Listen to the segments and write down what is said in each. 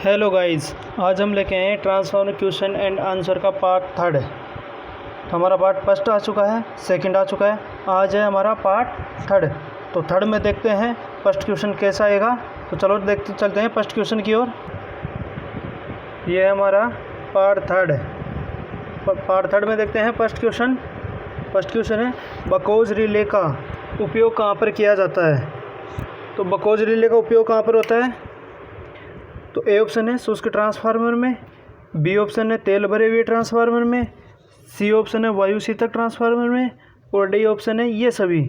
Hello guys, आज हम लेके आए हैं ट्रांसफॉर्मर क्वेश्चन एंड आंसर का पार्ट थर्ड। तो हमारा पार्ट फर्स्ट आ चुका है, सेकंड आ चुका है, आज है हमारा पार्ट थर्ड। तो थर्ड में देखते हैं फर्स्ट क्वेश्चन कैसा आएगा। तो चलो देखते चलते हैं फर्स्ट क्वेश्चन की ओर। ये है हमारा पार्ट थर्ड। पार्ट थर्ड में देखते हैं फर्स्ट क्वेश्चन। फर्स्ट क्वेश्चन है बकोज रिले का उपयोग कहाँ पर किया जाता है। तो बकोज रिले का उपयोग कहाँ पर होता है। तो ए ऑप्शन है शुष्क ट्रांसफार्मर में, बी ऑप्शन है तेल भरे हुए ट्रांसफार्मर में, सी ऑप्शन है वायु शीतक ट्रांसफार्मर में, और डी ऑप्शन है ये सभी।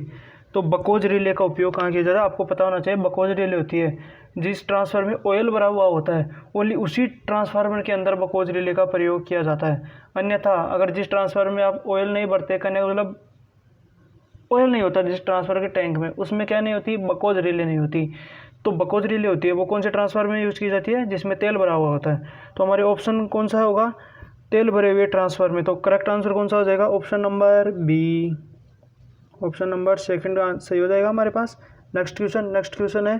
तो बकोज रिले का उपयोग कहाँ किया जाता है, आपको पता होना चाहिए। बकोज रिले होती है जिस ट्रांसफार्मर में ऑयल भरा हुआ होता है, ओनली उसी ट्रांसफार्मर के अंदर बकोज रिले का प्रयोग किया जाता है। अन्यथा अगर जिस ट्रांसफार्मर में आप ऑयल नहीं भरते, करने मतलब ऑयल नहीं होता जिस ट्रांसफार्मर के टैंक में, उसमें क्या नहीं होती, बकोज रिले नहीं होती। तो बकोज रिले होती है वो कौन से ट्रांसफार्मर में यूज़ की जाती है, जिसमें तेल भरा हुआ होता है। तो हमारे ऑप्शन कौन सा होगा, तेल भरे हुए ट्रांसफार्मर में। तो करेक्ट आंसर कौन सा हो जाएगा, option number B, option number second सही हो जाएगा हमारे पास। नेक्स्ट क्वेश्चन है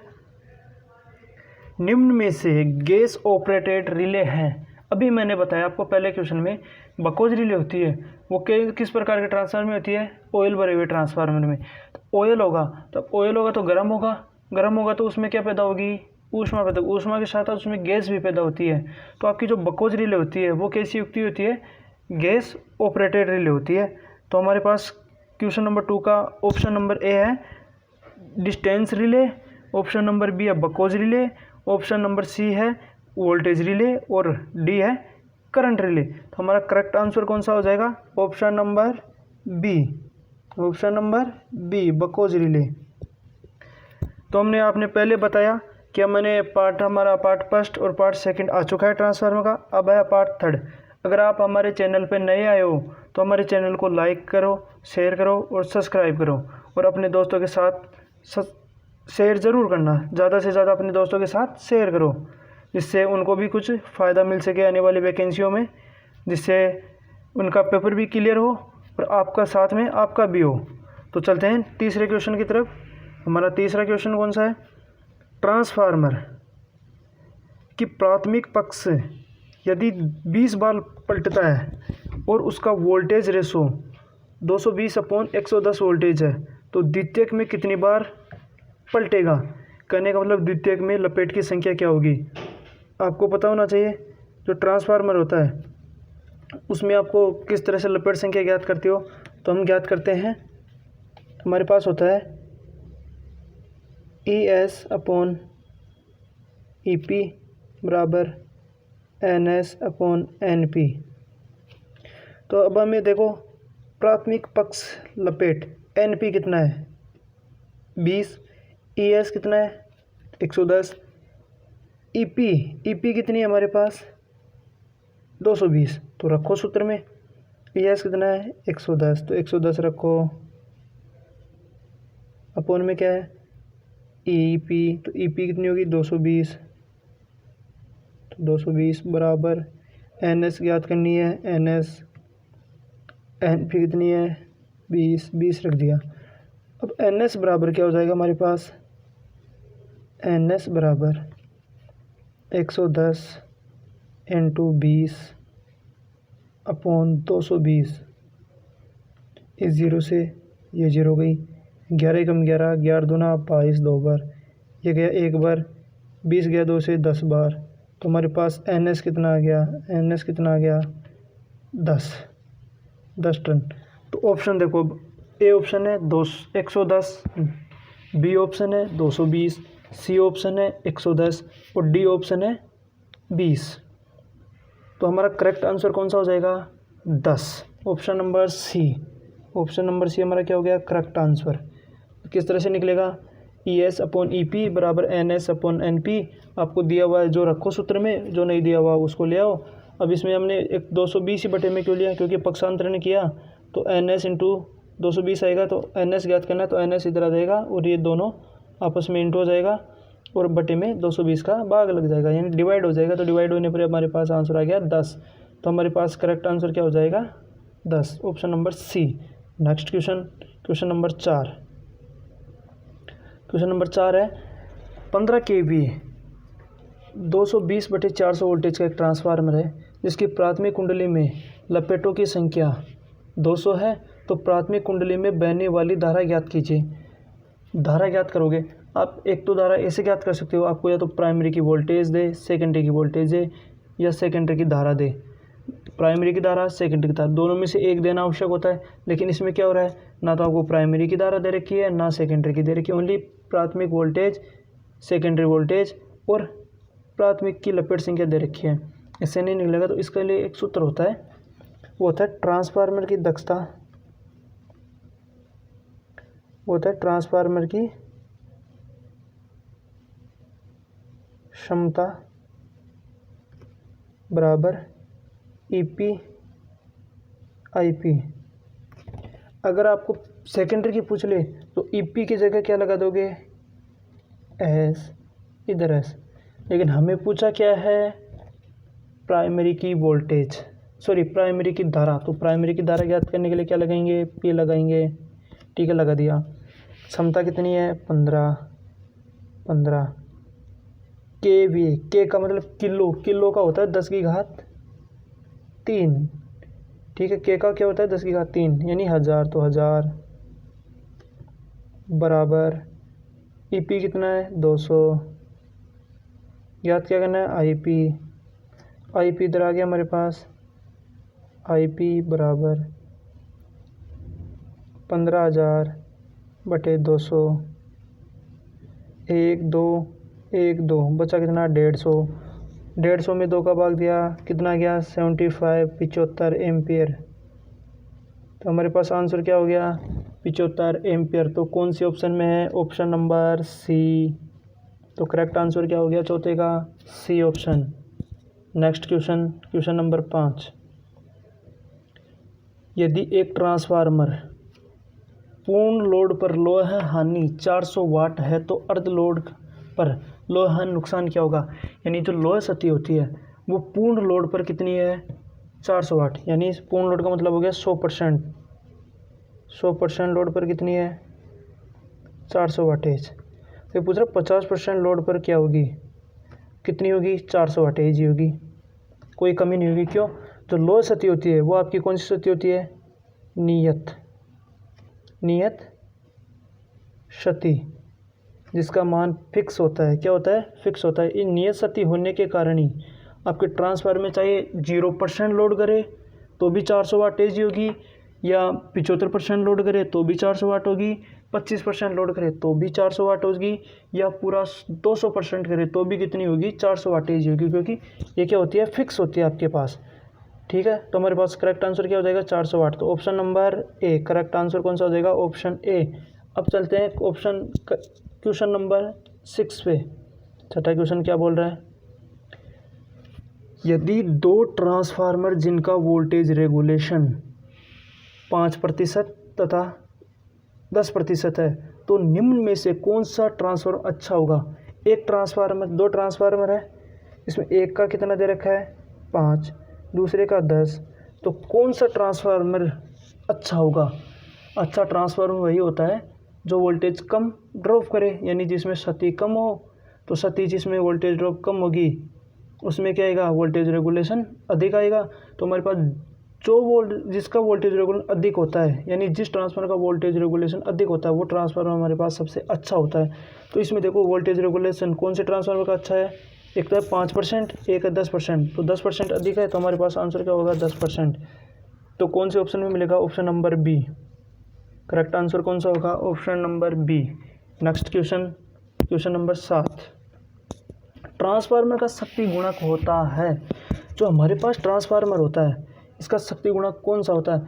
निम्न में से गैस ऑपरेटेड रिले हैं। अभी मैंने बताया आपको पहले क्वेश्चन में, बकोज रिले होती है वो किस प्रकार के ट्रांसफार्मर में होती है, ऑयल भरे हुए ट्रांसफार्मर में। तो ऑयल होगा तो गर्म होगा तो उसमें क्या पैदा होगी, ऊष्मा पैदा। ऊष्मा के साथ उसमें गैस भी पैदा होती है। तो आपकी जो बकोज रिले होती है वो कैसी युक्ति होती है, गैस ऑपरेटेड रिले होती है। तो हमारे पास क्वेश्चन नंबर 2 का ऑप्शन नंबर ए है distance relay, option number B है Buchholz relay, option number C है वोल्टेज रिले, और डी है करंट रिले। तो हमारा करेक्ट आंसर कौन सा हो जाएगा, option number B, option number B Buchholz relay. तो हमने आपने पहले बताया कि हमारा पार्ट फर्स्ट और पार्ट सेकंड आ चुका है ट्रांसफार्मर का। अब है पार्ट थर्ड। अगर आप हमारे चैनल पर नए आए हो तो हमारे चैनल को लाइक करो, शेयर करो और सब्सक्राइब करो, और अपने दोस्तों के साथ शेयर ज़रूर करना। ज़्यादा से ज़्यादा अपने दोस्तों के साथ शेयर करो, जिससे उनको भी कुछ फ़ायदा मिल सके आने वाली वैकेंसियों में, जिससे उनका पेपर भी क्लियर हो और आपका साथ में आपका भी हो। तो चलते हैं तीसरे क्वेश्चन की तरफ। हमारा तीसरा क्वेश्चन कौन सा है, ट्रांसफार्मर की प्राथमिक पक्ष यदि 20 बार पलटता है और उसका वोल्टेज रेशो 220/110 वोल्टेज है, तो द्वितीयक में कितनी बार पलटेगा। कहने का मतलब द्वितीयक में लपेट की संख्या क्या होगी, आपको पता होना चाहिए। जो ट्रांसफार्मर होता है उसमें आपको किस तरह से लपेट संख्या ज्ञात करते हो, तो हम ज्ञात करते हैं। हमारे पास होता है ES/EP बराबर NS/NP। तो अब हमें देखो प्राथमिक पक्ष लपेट NP कितना है 20, ES कितना है 110, EP कितनी है हमारे पास 220। तो रखो सूत्र में ES कितना है 110, तो 110 रखो, अपोन में क्या है EP, तो EP कितनी होगी 220, तो 220 बराबर NS ज्ञात करनी है NS, NP कितनी है 20 रख दिया। अब NS बराबर क्या हो जाएगा हमारे पास, NS बराबर 110 × 20 अपॉन 220। इस ज़ीरो से ये ज़ीरो गई, 11 कम 11, 11 दूना 22, 2 बार, ये गया 1 बार, 20 गया 2 से 10 बार। तो हमारे पास NS कितना आ गया, NS कितना आ गया 10 टन। तो ऑप्शन देखो, ए ऑप्शन है 110, बी ऑप्शन है 220, सी ऑप्शन है 110 और डी ऑप्शन है 20। तो हमारा करेक्ट आंसर कौन सा हो जाएगा 10, option number C. Option number C हमारा क्या हो गया करेक्ट आंसर। किस तरह से निकलेगा, ES/EP बराबर NS/NP। आपको दिया हुआ है जो रखो सूत्र में, जो नहीं दिया हुआ उसको ले आओ। अब इसमें हमने एक 220 ही बटे में क्यों लिया, क्योंकि पक्षांतरण किया तो NS × 220 आएगा। तो NS ज्ञात करना है तो NS इधर आ जाएगा और ये दोनों आपस में इंटू हो जाएगा और बटे में 220 का भाग लग जाएगा, यानी डिवाइड हो जाएगा। तो डिवाइड होने पर हमारे पास आंसर आ गया 10। तो हमारे पास करेक्ट आंसर क्या हो जाएगा 10, option number C. Next question number 4। Question number 4 है 15 kVA 220/400 वोल्टेज का एक ट्रांसफार्मर है जिसकी प्राथमिक कुंडली में लपेटों की संख्या 200 है, तो प्राथमिक कुंडली में बहने वाली धारा ज्ञात कीजिए। धारा ज्ञात करोगे आप, एक तो धारा ऐसे ज्ञात कर सकते हो, आपको या तो प्राइमरी की वोल्टेज दे, सेकेंडरी की वोल्टेज दे, या सेकेंडरी की धारा दे। प्राइमरी की धारा, सेकेंडरी की धारा, दोनों में से एक देना आवश्यक होता है। लेकिन इसमें क्या हो रहा है, ना तो आपको प्राइमरी की धारा दे रखी है, ना सेकेंडरी की दे रखी है, ओनली प्राथमिक वोल्टेज, सेकेंडरी वोल्टेज और प्राथमिक की लपेट संख्या दे रखी है। इससे नहीं निकलेगा, तो इसके लिए एक सूत्र होता है, वो होता है ट्रांसफार्मर की दक्षता, वो होता है ट्रांसफार्मर की क्षमता बराबर ईपी आईपी। अगर आपको सेकेंडरी की पूछ ले तो ईपी की जगह क्या लगा दोगे, एस, इधर एस। लेकिन हमें पूछा क्या है, प्राइमरी की वोल्टेज, सॉरी प्राइमरी की धारा, तो प्राइमरी की धारा ज्ञात करने के लिए क्या लगाएंगे, पी लगाएंगे। ठीक है, लगा दिया। क्षमता कितनी है, 15 के वी, के का मतलब किलो, किलो का होता है 10⁻3। ठीक है, के का क्या होता है 10⁻3 यानी 1000, तो 1000 बराबर ईपी कितना है 200। याद क्या करना है, आईपी, आईपी इधर आ गया हमारे पास, आईपी बराबर 15,000/200, 1 2 बचा कितना 150, 150 में 2 का भाग दिया, कितना गया 75 एम्पियर। तो हमारे पास आंसर क्या हो गया, 75 एम्पियर। तो कौन सी ऑप्शन में है, ऑप्शन नंबर सी। तो करेक्ट आंसर क्या हो गया चौथे का, C option. Next question, question number 5। यदि एक ट्रांसफार्मर पूर्ण लोड पर लोह हानि 400 वाट है तो अर्ध लोड पर लोह हानि नुकसान क्या होगा। यानी जो लोह क्षति होती है वो पूर्ण लोड पर कितनी है, 400 वाट। यानी पूर्ण लोड का मतलब हो गया 100%, 100% लोड पर कितनी है 400 वाटेज। तो ये पूछ रहा 50% लोड पर क्या होगी, कितनी होगी 400 वाटेज ही होगी, कोई कमी नहीं होगी। क्यों, जो लोह क्षति होती है वो आपकी कौन सी क्षति होती है, नियत क्षति, जिसका मान फिक्स होता है। क्या होता है, फिक्स होता है। इन नियत क्षति होने के कारण ही आपके ट्रांसफार्मर में चाहे 0% लोड करे तो भी 400 वाटेज ही होगी, या 75% लोड करे तो भी 400 वाट होगी, 25% लोड करे तो भी 400 वाट होगी, या पूरा 200% करे तो भी कितनी होगी 400 वाटेज होगी, क्योंकि ये क्या होती है, फिक्स होती है आपके पास। ठीक है, तो हमारे पास करेक्ट आंसर क्या हो जाएगा 400 वाट। तो option number A correct answer कौन सा हो जाएगा, ऑप्शन ए। अब चलते हैं क्वेश्चन नंबर 6 पे। छठा क्वेश्चन क्या बोल रहा है, यदि 2 ट्रांसफार्मर जिनका वोल्टेज रेगुलेशन 5% तथा 10% है तो निम्न में से कौन सा ट्रांसफार्मर अच्छा होगा। एक ट्रांसफार्मर, 2 ट्रांसफार्मर है, इसमें एक का कितना दे रखा है 5, दूसरे का 10, तो कौन सा ट्रांसफार्मर अच्छा होगा। अच्छा ट्रांसफार्मर वही होता है जो वोल्टेज कम ड्रॉप करे, यानी जिसमें क्षति कम हो। तो क्षति जिसमें वोल्टेज ड्रॉप कम होगी उसमें क्या आएगा, वोल्टेज रेगुलेशन अधिक आएगा। तो हमारे पास जिसका वोल्टेज रेगुलेशन अधिक होता है, यानी जिस ट्रांसफार्मर का वोल्टेज रेगुलेशन अधिक होता है वो ट्रांसफार्मर हमारे पास सबसे अच्छा होता है। तो इसमें देखो वोल्टेज रेगुलेशन कौन से ट्रांसफार्मर का अच्छा है, एक तो है 5%, एक है 10%। तो 10% अधिक है, तो हमारे पास आंसर क्या होगा 10%। तो कौन से ऑप्शन में मिलेगा, option number B. Correct answer कौन सा होगा, option number B. Next question, question number 7। Transformer का शक्ति गुणक होता है, जो हमारे पास ट्रांसफार्मर होता है इसका शक्ति गुणक कौन सा होता है,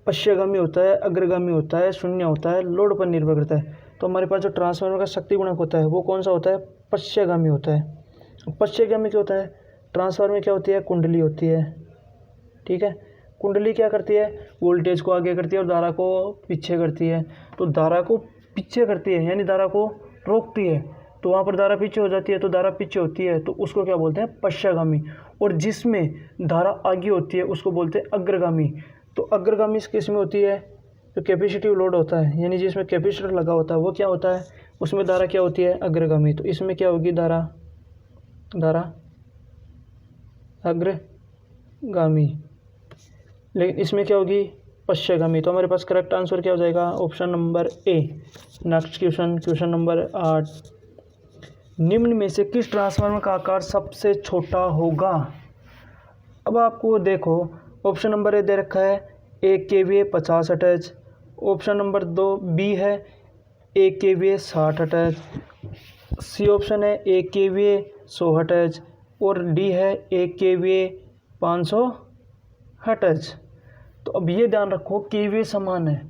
पश्चगामी होता है, अग्रगामी होता है, शून्य होता है, लोड पर निर्भर करता है। तो हमारे पास जो ट्रांसफार्मर का शक्ति गुणक होता है वो कौन सा होता है, पश्चगामी होता है। पश्चगामी क्या होता है, ट्रांसफार्मर में क्या होती है, कुंडली होती है। ठीक है, कुंडली क्या करती है, वोल्टेज को आगे करती है और धारा को पीछे करती है। तो धारा को पीछे करती है यानी धारा को रोकती है, तो वहाँ पर धारा पीछे हो जाती है, तो धारा पीछे होती है तो उसको क्या बोलते हैं, पश्चगामी। और जिसमें धारा आगे होती है उसको बोलते हैं अग्रगामी। तो अग्रगामी किस में होती है, जो कैपेसिटिव लोड होता है, यानी जिसमें कैपेसिटर लगा होता है वो क्या होता है, उसमें धारा क्या होती है, अग्रगामी। तो इसमें क्या होगी, धारा धारा अग्रगामी, लेकिन इसमें क्या होगी, पश्चगामी। तो हमारे पास करेक्ट आंसर क्या हो जाएगा, ऑप्शन नंबर ए। नेक्स्ट क्वेश्चन, क्वेश्चन नंबर 8, निम्न में से किस ट्रांसफार्मर का आकार सबसे छोटा होगा। अब आपको देखो ऑप्शन नंबर ए दे रखा है 1 kVA 50 attach, option number 2 B है 1 kVA 60 अटैच, सी ऑप्शन है 1 kVA 100 अटैच और डी है 1 kVA 500 अटैच। तो अब ये ध्यान रखो केवीए समान है,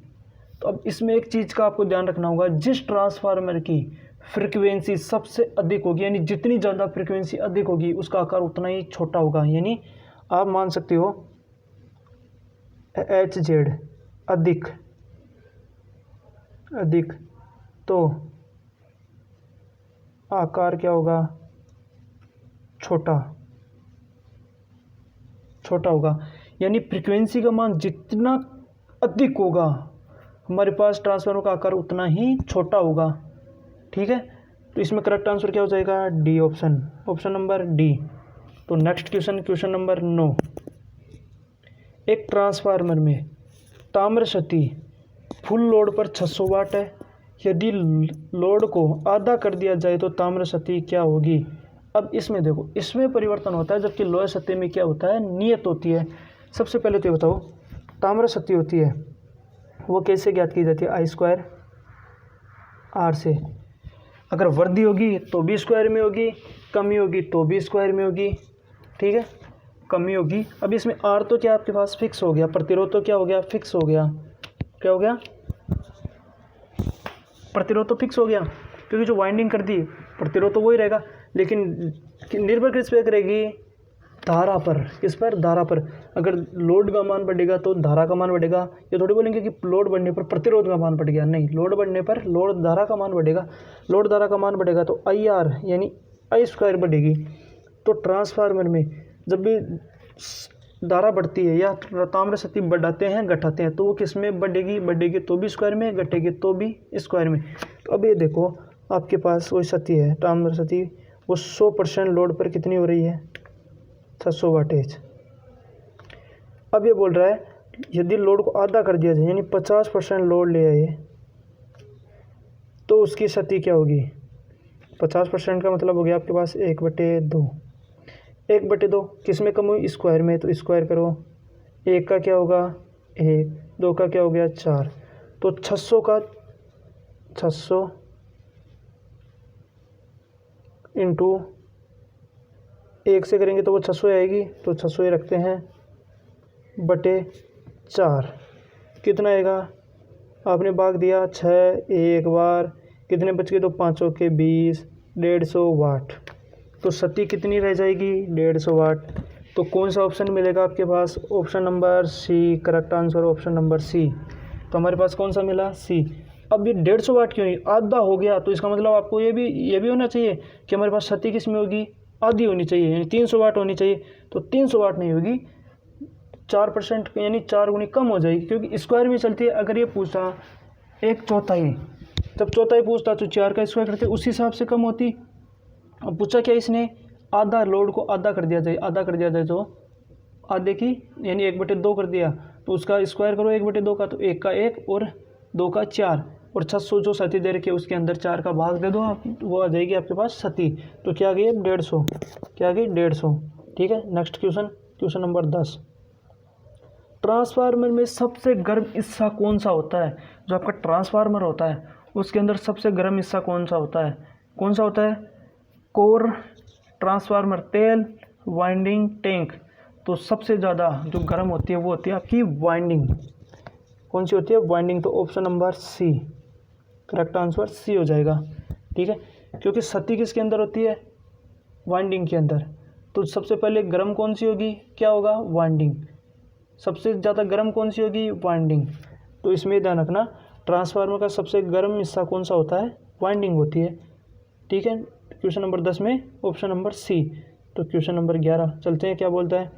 तो अब इसमें एक चीज़ का आपको ध्यान रखना होगा, जिस ट्रांसफार्मर की फ्रीक्वेंसी सबसे अधिक होगी, यानी जितनी ज़्यादा फ्रीक्वेंसी अधिक होगी उसका आकार उतना ही छोटा होगा। यानी आप मान सकते हो एच जेड अधिक अधिक, तो आकार क्या होगा, छोटा छोटा होगा। यानी फ्रीक्वेंसी का मान जितना अधिक होगा हमारे पास ट्रांसफार्मर का आकार उतना ही छोटा होगा। ठीक है, तो इसमें करेक्ट आंसर क्या हो जाएगा, D option, option number D. तो नेक्स्ट क्वेश्चन, क्वेश्चन नंबर 9, एक ट्रांसफार्मर में ताम्र शक्ति फुल लोड पर 600 वाट है, यदि लोड को आधा कर दिया जाए तो ताम्र शक्ति क्या होगी। अब इसमें देखो, इसमें परिवर्तन होता है, जबकि लोहे शक्ति में क्या होता है, नियत होती है। सबसे पहले तो ये बताओ, ताम्र शक्ति होती है वो कैसे ज्ञात की जाती है, I² R से। अगर वृद्धि होगी तो भी स्क्वायर में होगी, कमी होगी तो भी स्क्वायर में होगी। ठीक है, कमी होगी। अब इसमें R तो क्या आपके पास फिक्स हो गया, प्रतिरोध तो क्या हो गया, फिक्स हो गया। क्या हो गया, प्रतिरोध तो फिक्स हो गया, क्योंकि जो वाइंडिंग कर दी प्रतिरोध तो वही रहेगा, लेकिन निर्भर किस पे करेगी, धारा पर। किस पर, धारा पर। अगर लोड का मान बढ़ेगा तो धारा का मान बढ़ेगा। ये थोड़ी बोलेंगे कि लोड बढ़ने पर प्रतिरोध का मान बढ़ गया, नहीं, लोड बढ़ने पर लोड धारा का मान बढ़ेगा। लोड धारा का मान बढ़ेगा तो IR यानी I² बढ़ेगी। तो ट्रांसफार्मर में जब भी धारा बढ़ती है या ताम्र शक्ति बढ़ाते हैं घटाते हैं तो वो किस में बढ़ेगी, बढ़ेगी तो भी स्क्वायर में, घटेगी तो भी स्क्वायर में। तो अब ये देखो आपके पास वही शक्ति है, ताम्र शक्ति, वो 100% लोड पर कितनी हो रही है, 600 वाटेज। अब ये बोल रहा है यदि लोड को आधा कर दिया जाए, यानी 50% लोड ले आए, तो उसकी शक्ति क्या होगी। 50% का मतलब हो गया आपके पास 1/2। 1/2 किस में कम हुई, स्क्वायर में, तो स्क्वायर करो। 1 का क्या होगा 1, 2 का क्या हो गया 4, तो 600 का 600 इंटू 1 से करेंगे तो वो 600 आएगी, तो 600 ही रखते हैं बटे 4। कितना आएगा, आपने भाग दिया 6 एक बार, कितने बच गए, तो 5 के 20, 150 वाट। तो शक्ति कितनी रह जाएगी, 150 वाट। तो कौन सा ऑप्शन मिलेगा आपके पास, option number C, correct answer option number C. तो हमारे पास कौन सा मिला, सी। अब ये 150 वाट क्यों नहीं, आधा हो गया, तो इसका मतलब आपको ये भी होना चाहिए कि हमारे पास शक्ति किस में होगी, आधी होनी चाहिए, यानी 300 वाट होनी चाहिए। तो 300 वाट नहीं होगी, 4% यानी 4 गुनी कम हो जाएगी, क्योंकि स्क्वायर में चलती है। अगर ये पूछा 1/4, जब चौथाई पूछता तो 4 का स्क्वायर करते, उस हिसाब से कम होती। अब पूछा क्या इसने, आधा, लोड को आधा कर दिया जाए, आधा कर दिया जाए तो आधे की यानी 1/2 कर दिया, तो उसका स्क्वायर करो 1/2 का, तो 1 का 1 और 2 का 4, और 600 जो शक्ति दे रखी है उसके अंदर 4 का भाग दे दो आप, वो आ जाएगी आपके पास शक्ति। तो क्या आ गई, 150, क्या आ गई 150। ठीक है, next question, question number 10, transformer में सबसे गर्म हिस्सा कौन सा होता है। जो आपका ट्रांसफार्मर होता है उसके अंदर सबसे गर्म हिस्सा कौन सा होता है, कौन सा होता है, कोर, ट्रांसफार्मर तेल, वाइंडिंग, टैंक। तो सबसे ज़्यादा जो गर्म होती है वो होती है आपकी वाइंडिंग। कौन सी होती है, वाइंडिंग। तो option number C, correct answer C हो जाएगा। ठीक है, क्योंकि शक्ति किसके अंदर होती है, वाइंडिंग के अंदर। तो सबसे पहले गर्म कौन सी होगी, क्या होगा, वाइंडिंग। सबसे ज़्यादा गर्म कौन सी होगी, वाइंडिंग। तो इसमें ध्यान रखना, ट्रांसफार्मर का सबसे गर्म हिस्सा कौन सा होता है, वाइंडिंग होती है। ठीक है, क्वेश्चन नंबर 10 में ऑप्शन नंबर सी। तो क्वेश्चन नंबर 11 चलते हैं, क्या बोलता है,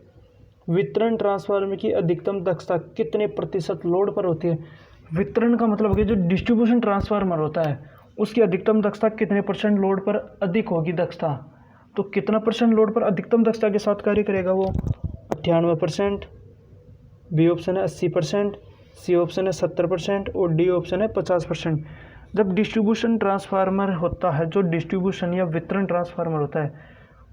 वितरण ट्रांसफार्मर की अधिकतम दक्षता कितने प्रतिशत लोड पर होती है। वितरण का मतलब हो गया जो डिस्ट्रीब्यूशन ट्रांसफार्मर होता है उसकी अधिकतम दक्षता कितने % लोड पर अधिक होगी दक्षता। तो कितना परसेंट लोड पर अधिकतम दक्षता के साथ कार्य करेगा वो? 98%। बी ऑप्शन है 80%, सी ऑप्शन है 70% और डी ऑप्शन है 50%। जब डिस्ट्रीब्यूशन ट्रांसफार्मर होता है, जो डिस्ट्रीब्यूशन या वितरण ट्रांसफार्मर होता है,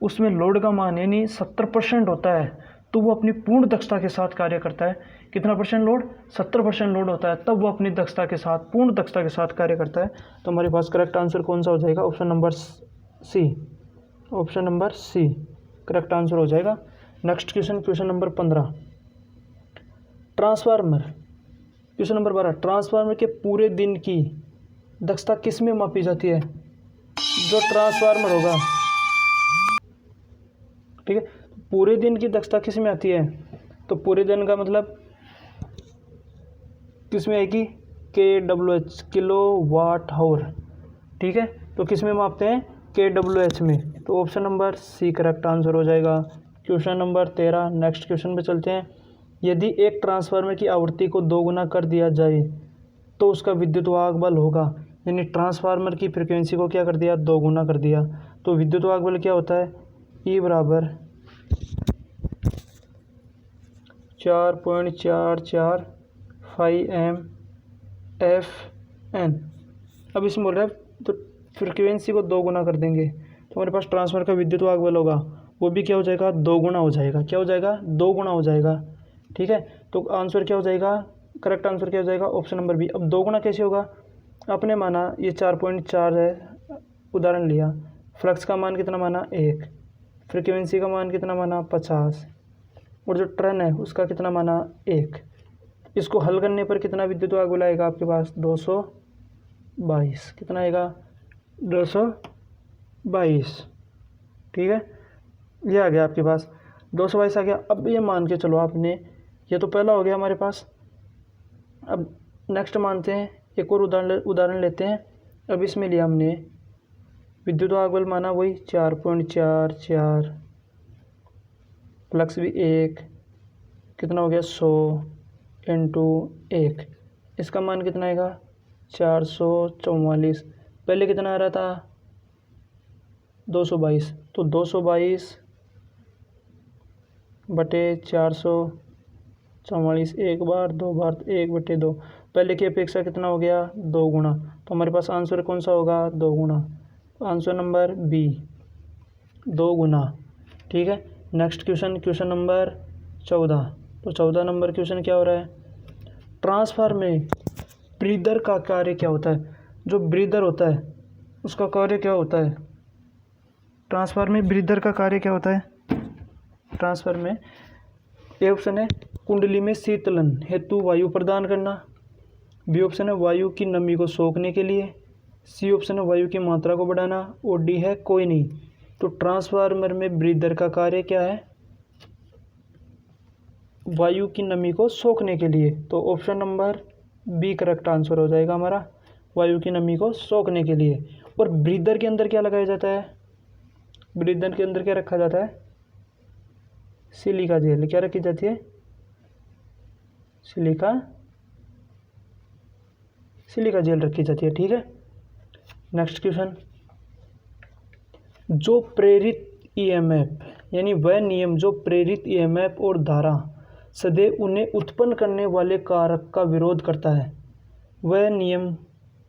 उसमें लोड का मान यानी 70% होता है, तो वो अपनी पूर्ण दक्षता के साथ कार्य करता है। कितना परसेंट लोड? 70% लोड होता है, तब वो अपनी दक्षता के साथ, पूर्ण दक्षता के साथ कार्य करता है। तो हमारे पास करेक्ट आंसर कौन सा हो जाएगा? Option number C. Option number C correct answer हो जाएगा। Next question, question number 15। Transformer, question number 12। Transformer के पूरे दिन की दक्षता किस में मापी जाती है? जो ट्रांसफार्मर होगा, ठीक है, पूरे दिन की दक्षता किस में आती है? तो पूरे दिन का मतलब किस में आएगी? KWH, किलो वाट हावर, ठीक है। तो किस में मापते हैं? KWH में। तो option number C correct answer हो जाएगा। Question number 13। नेक्स्ट क्वेश्चन पे चलते हैं। यदि एक ट्रांसफार्मर की आवृत्ति को 2 गुना कर दिया जाए तो उसका विद्युत वाहक बल होगा, यानी ट्रांसफार्मर की फ्रिक्वेंसी को क्या कर दिया? 2 गुना कर दिया। तो विद्युत वाहक बल क्या होता है? E बराबर 4.445 MFN। अब इसमें बोल रहा है तो फ्रिक्वेंसी को 2 गुना कर देंगे तो हमारे पास ट्रांसफार्मर का विद्युत वाहक बल होगा, वो भी क्या हो जाएगा? 2 गुना हो जाएगा। क्या हो जाएगा? 2 गुना हो जाएगा, ठीक है। तो आंसर क्या हो जाएगा? करेक्ट आंसर क्या हो जाएगा? Option number B. अब 2 गुना कैसे होगा? आपने माना ये 4.4 है, उदाहरण लिया। फ्लक्स का मान कितना माना? 1। फ्रिक्वेंसी का मान कितना माना? 50। और जो टर्न है उसका कितना माना? 1। इसको हल करने पर कितना विद्युत वाहक बल आएगा आपके पास? 222। कितना आएगा? 222, ठीक है। ये आ गया आपके पास, 222 आ गया। अब ये मान के चलो आपने, ये तो पहला हो गया हमारे पास। अब नेक्स्ट मानते हैं, एक और उदाहरण लेते हैं। अब इसमें लिया हमने विद्युत वाहक बल माना वही 4.44, फ्लक्स भी 1, कितना हो गया? 100 इंटू 1। इसका मान कितना आएगा? 444। पहले कितना आ रहा था? 222। तो 222 बटे 444, एक बार, 2 बार, 1/2। पहले की अपेक्षा कितना हो गया? 2 गुना। तो हमारे पास आंसर कौन सा होगा? 2 गुना। आंसर नंबर बी, 2 गुना, ठीक है। Next question, question number 14। तो 14 नंबर क्वेश्चन क्या हो रहा है? ट्रांसफार्मर में ब्रीदर का कार्य क्या होता है? जो ब्रीदर होता है उसका कार्य क्या होता है? ट्रांसफार्मर में ब्रीदर का कार्य क्या होता है? ट्रांसफार्मर में ए ऑप्शन है कुंडली में शीतलन हेतु वायु प्रदान करना, बी ऑप्शन है वायु की नमी को सोखने के लिए, सी ऑप्शन है वायु की मात्रा को बढ़ाना और डी है कोई नहीं। तो ट्रांसफार्मर में ब्रीदर का कार्य क्या है? वायु की नमी को सोखने के लिए। तो option number B correct answer हो जाएगा हमारा, वायु की नमी को सोखने के लिए। और ब्रीदर के अंदर क्या लगाया जाता है? ब्रीदर के अंदर क्या रखा जाता है? Silica gel. क्या रखी जाती है? सिलिका जेल रखी जाती है, ठीक है। नेक्स्ट क्वेश्चन, जो प्रेरित ईएमएफ यानी वह नियम जो प्रेरित ईएमएफ और धारा सदैव उन्हें उत्पन्न करने वाले कारक का विरोध करता है, वह नियम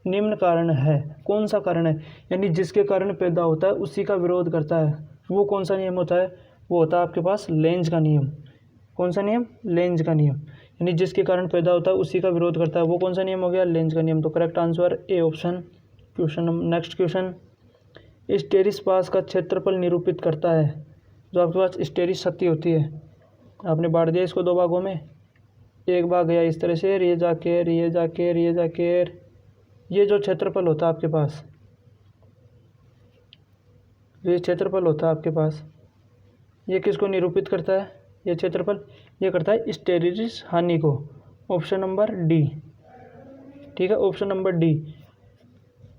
निम्न कारण है। कौन सा कारण है? यानी जिसके कारण पैदा होता है उसी का विरोध करता है, वो कौन सा नियम होता है? वो होता है आपके पास लेंज का नियम। कौन सा नियम? लेंज का नियम। यानी जिसके कारण पैदा होता है उसी का विरोध करता है, वो कौन सा नियम हो गया? लेंज का नियम। तो correct answer A option. Question next question, स्टेरिस पास का क्षेत्रफल निरूपित करता है। जो आपके पास स्टेरिस शक्ति होती है, आपने बांट दिया इसको 2 भागों में, एक भाग गया इस तरह से, ये जाकर ये जो क्षेत्रफल होता है आपके पास, ये क्षेत्रफल होता है आपके पास, ये किसको निरूपित करता है? ये क्षेत्रफल ये करता है स्टेरिस हानि को। ऑप्शन नंबर डी, ठीक है, option number D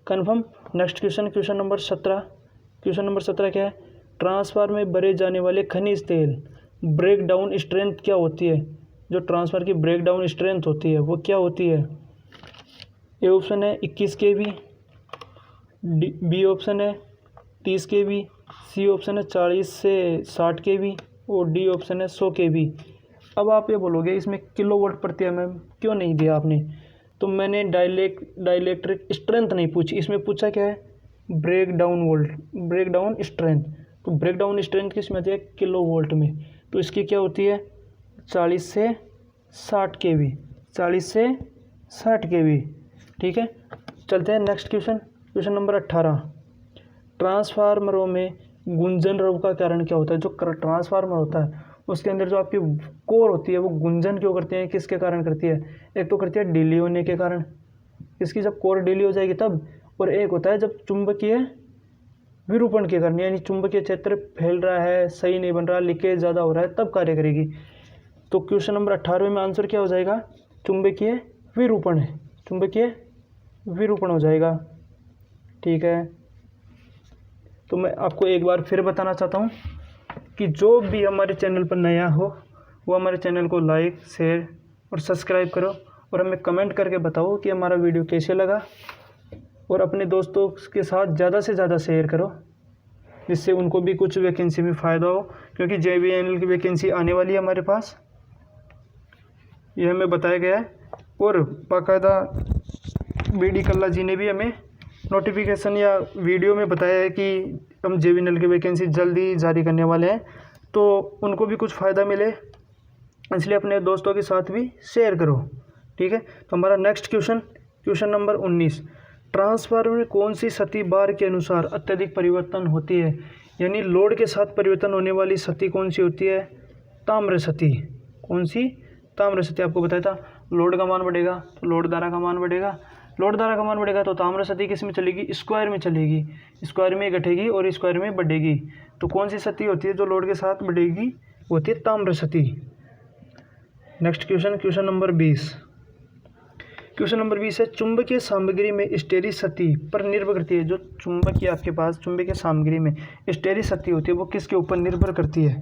confirm. Next question, question number 17। Question number 17 क्या है? ट्रांसफार्मर में भरे जाने वाले खनिज तेल ब्रेक डाउन स्ट्रेंथ क्या होती है? जो ट्रांसफार्मर की ब्रेक डाउन स्ट्रेंथ होती है वो क्या होती है? ए ऑप्शन है 21 kV, बी ऑप्शन है 30 kV, सी ऑप्शन है 40 से 60 kV और डी ऑप्शन है 100 kV। अब आप ये बोलोगे इसमें किलोवाट प्रति एमएम क्यों नहीं दिया आपने, तो मैंने डाइलेक्ट्रिक स्ट्रेंथ नहीं पूछी, इसमें पूछा क्या है, ब्रेक डाउन स्ट्रेंथ। तो ब्रेक डाउन स्ट्रेंथ किस में आती है, किलो वोल्ट में। तो इसकी क्या होती है 40 से 60 kV, 40 से 60 kV। ठीक है, चलते हैं नेक्स्ट क्वेश्चन नंबर 18। ट्रांसफार्मरों में गुंजन रोग का कारण क्या होता है। जो ट्रांसफार्मर होता है उसके अंदर जो आपकी कोर होती है वो गुंजन क्यों करती है, किसके कारण करती है। एक तो करती है ढीली होने के कारण, इसकी जब कोर ढीली हो जाएगी तब, और एक होता है जब चुंबकीय विरूपण के कारण, यानी चुंबकीय क्षेत्र फैल रहा है, सही नहीं बन रहा, लीकेज ज़्यादा हो रहा है, तब कार्य करेगी। तो क्वेश्चन नंबर 18 में आंसर क्या हो जाएगा, चुंबकीय विरूपण है, चुंबकीय विरूपण हो जाएगा। ठीक है, तो मैं आपको एक बार फिर बताना चाहता हूँ कि जो भी हमारे चैनल पर नया हो वो हमारे चैनल को लाइक, शेयर और सब्सक्राइब करो, और हमें कमेंट करके बताओ कि हमारा वीडियो कैसे लगा, और अपने दोस्तों के साथ ज़्यादा से ज़्यादा शेयर करो, जिससे उनको भी कुछ वैकेंसी में फ़ायदा हो, क्योंकि JVNL की वैकेंसी आने वाली है हमारे पास, यह हमें बताया गया है। और बाकायदा BD कल्ला जी ने भी हमें नोटिफिकेशन या वीडियो में बताया है कि हम JVNL की वैकेंसी जल्दी जारी करने वाले हैं, तो उनको भी कुछ फ़ायदा मिले, इसलिए अपने दोस्तों के साथ भी शेयर करो। ठीक है, तो हमारा नेक्स्ट क्वेश्चन नंबर 19। ट्रांसफार्मर में कौन सी सती बार के अनुसार अत्यधिक परिवर्तन होती है, यानी लोड के साथ परिवर्तन होने वाली सती कौन सी होती है, ताम्र सती। कौन सी, ताम्र सती। आपको बताया था लोड का मान बढ़ेगा तो लोड धारा का मान बढ़ेगा, लोड धारा का मान बढ़ेगा तो ताम्र सती किस में चलेगी, स्क्वायर में चलेगी, स्क्वायर में घटेगी और स्क्वायर में बढ़ेगी। तो कौन सी सती होती है जो लोड के साथ बढ़ेगी, होती है ताम्र सती। Next question number 20। Question number 20 है, चुंबकीय सामग्री में स्टेरिसती पर निर्भर करती है। जो चुंबकीय आपके पास चुंबकीय सामग्री में स्टेरिसती होती है वो किसके ऊपर निर्भर करती है।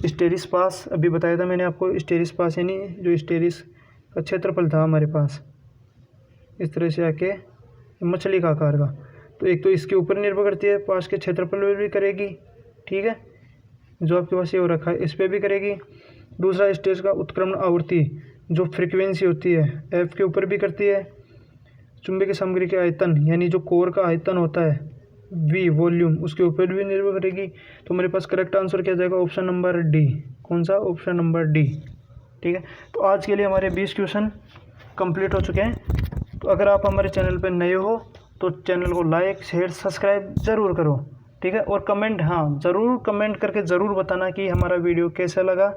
स्टेरिस पास अभी बताया था मैंने आपको, स्टेरिस पास यानी जो स्टेरिस का क्षेत्रफल था हमारे पास इस तरह से आके मछली का आकार का, तो एक तो इसके ऊपर निर्भर करती है, पास के क्षेत्रफल पर भी करेगी। ठीक है, जो आपके पास ये हो रखा है इस पर भी करेगी। दूसरा स्टेज का उत्क्रमण आवृत्ति जो फ्रीक्वेंसी होती है F के ऊपर भी करती है। चुंबकीय सामग्री के आयतन यानी जो कोर का आयतन होता है V वॉल्यूम, उसके ऊपर भी निर्भर करेगी। तो मेरे पास करेक्ट आंसर क्या जाएगा, ऑप्शन नंबर डी। कौन सा, ऑप्शन नंबर डी। ठीक है, तो आज के लिए हमारे 20 क्वेश्चन कंप्लीट हो चुके हैं। तो अगर आप हमारे चैनल पर नए हो तो चैनल को लाइक, शेयर, सब्सक्राइब ज़रूर करो। ठीक है, और कमेंट, हाँ ज़रूर कमेंट करके ज़रूर बताना कि हमारा वीडियो कैसा लगा,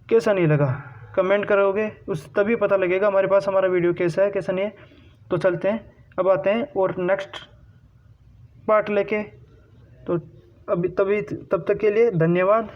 कैसा नहीं लगा। कमेंट करोगे उस तभी पता लगेगा हमारे पास हमारा वीडियो कैसा है कैसा नहीं है। तो चलते हैं, अब आते हैं और नेक्स्ट पार्ट लेके। तो तब तक के लिए धन्यवाद।